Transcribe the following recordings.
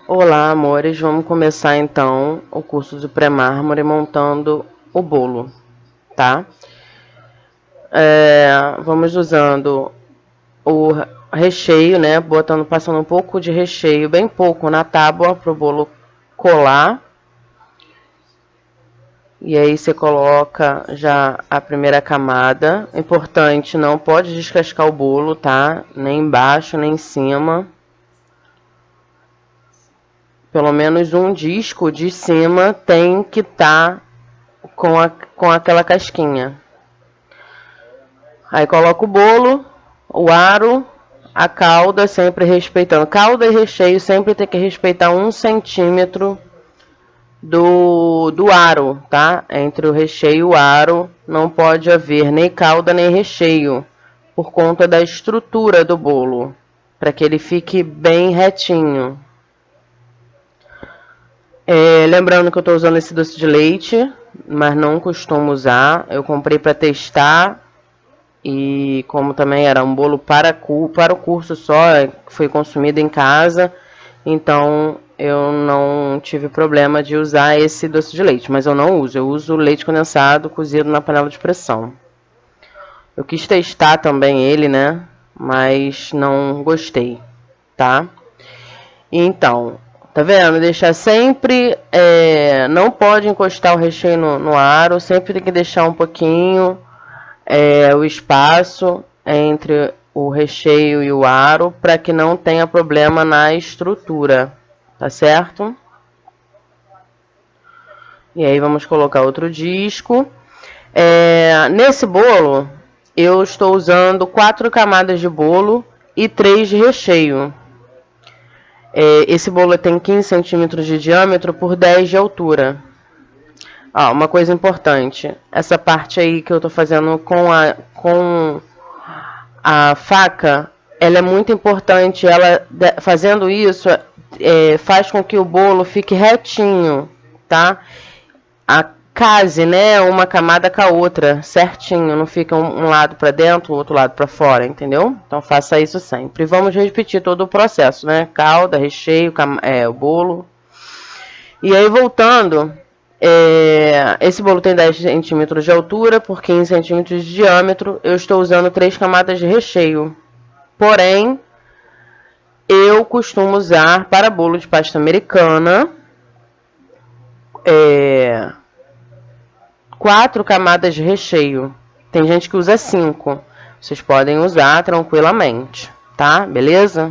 Olá, amores. Vamos começar então o curso de pré-mármore montando o bolo, tá? Vamos usando o recheio, né? Passando um pouco de recheio, bem pouco na tábua para o bolo colar. E aí você coloca já a primeira camada. Importante, não pode descascar o bolo, tá? Nem embaixo, nem em cima. Pelo menos um disco de cima tem que estar com aquela casquinha. Aí coloca o bolo, o aro, a calda, sempre respeitando. Calda e recheio sempre tem que respeitar 1 centímetro do aro, tá? Entre o recheio e o aro não pode haver nem calda nem recheio, por conta da estrutura do bolo, para que ele fique bem retinho. Lembrando que eu estou usando esse doce de leite, mas não costumo usar. Eu comprei para testar. E como também era um bolo para o curso só, foi consumido em casa, então eu não tive problema de usar esse doce de leite, mas eu uso leite condensado cozido na panela de pressão. Eu quis testar também ele, né, mas não gostei, tá? Então, tá vendo? Deixar sempre, não pode encostar o recheio no aro, sempre tem que deixar um pouquinho o espaço entre o recheio e o aro para que não tenha problema na estrutura, tá certo? E aí vamos colocar outro disco. Nesse bolo eu estou usando 4 camadas de bolo e 3 de recheio. Esse bolo tem 15 centímetros de diâmetro por 10 de altura. Uma coisa importante, essa parte aí que eu tô fazendo com a faca, ela é muito importante. Fazendo isso, faz com que o bolo fique retinho, tá? Case, né, uma camada com a outra, certinho, não fica um lado para dentro, o outro lado para fora, entendeu? Então faça isso sempre. Vamos repetir todo o processo, né? Calda, recheio, o bolo. E aí voltando, esse bolo tem 10 centímetros de altura por 15 centímetros de diâmetro. Eu estou usando 3 camadas de recheio. Porém, eu costumo usar para bolo de pasta americana 4 camadas de recheio. Tem gente que usa 5. Vocês podem usar tranquilamente, tá? Beleza?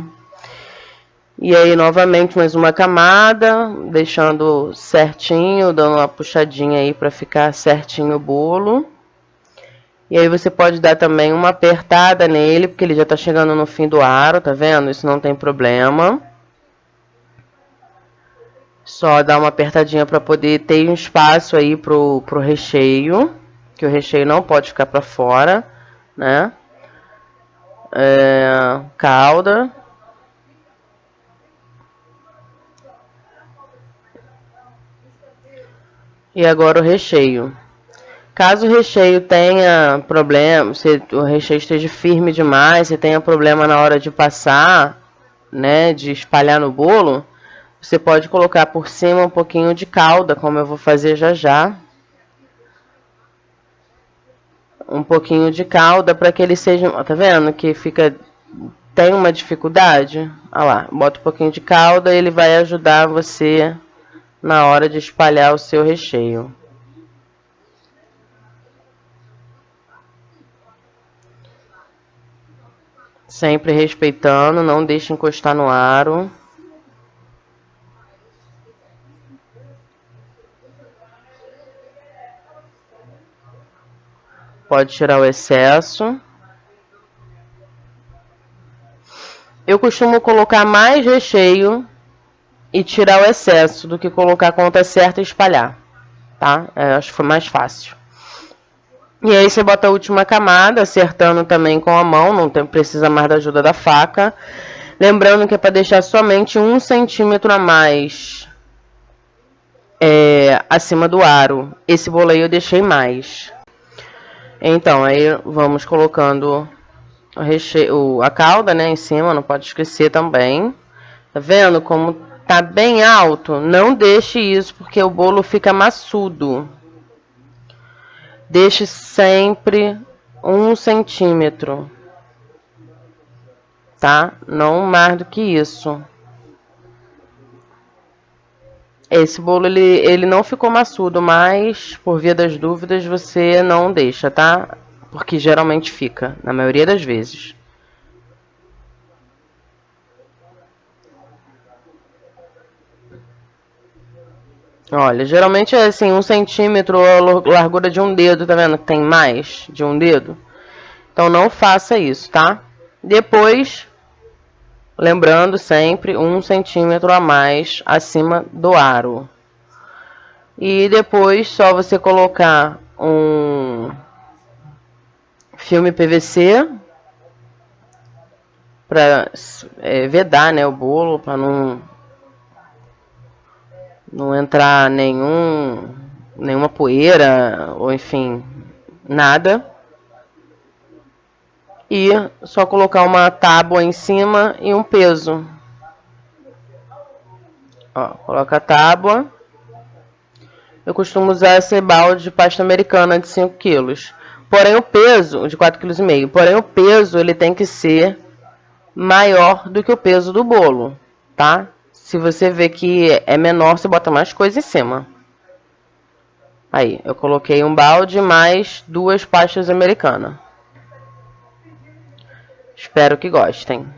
E aí, novamente, mais uma camada, deixando certinho, dando uma puxadinha aí para ficar certinho o bolo. E aí você pode dar também uma apertada nele, porque ele já tá chegando no fim do aro, tá vendo? Isso não tem problema. Só dar uma apertadinha para poder ter um espaço aí pro recheio, que o recheio não pode ficar para fora, né? Calda. E agora o recheio. Caso o recheio tenha problema, se o recheio esteja firme demais, se tenha problema na hora de passar, né, de espalhar no bolo, você pode colocar por cima um pouquinho de calda, como eu vou fazer já já. Um pouquinho de calda para que ele seja, tá vendo que tem uma dificuldade? Olha lá, bota um pouquinho de calda e ele vai ajudar você na hora de espalhar o seu recheio. Sempre respeitando, não deixe encostar no aro. Pode tirar o excesso. Eu costumo colocar mais recheio e tirar o excesso do que colocar a conta certa e espalhar, tá? Acho que foi mais fácil. E aí você bota a última camada, acertando também com a mão, precisa mais da ajuda da faca. Lembrando que é para deixar somente 1 centímetro a mais acima do aro. Esse bolo aí eu deixei mais. Então, aí vamos colocando o recheio, a calda, né, em cima, não pode esquecer também. Tá vendo como Tá bem alto, não deixe isso porque o bolo fica maçudo. Deixe sempre 1 centímetro, tá? Não mais do que isso. Esse bolo ele não ficou maçudo, mas por via das dúvidas você não deixa, tá? Porque geralmente fica, na maioria das vezes. Olha, geralmente é assim, 1 centímetro ou a largura de um dedo, tá vendo? Tem mais de um dedo. Então não faça isso, tá? Depois, lembrando sempre, 1 centímetro a mais acima do aro. E depois só você colocar um filme PVC para vedar, né, o bolo, para não entrar nenhuma poeira ou enfim, nada. E só colocar uma tábua em cima e um peso. Ó, coloca a tábua. Eu costumo usar esse balde de pasta americana de 5 quilos. Porém o peso, de 4,5 kg. Porém o peso ele tem que ser maior do que o peso do bolo, tá? Se você vê que é menor, você bota mais coisa em cima. Aí, eu coloquei um balde mais 2 pastas americanas. Espero que gostem.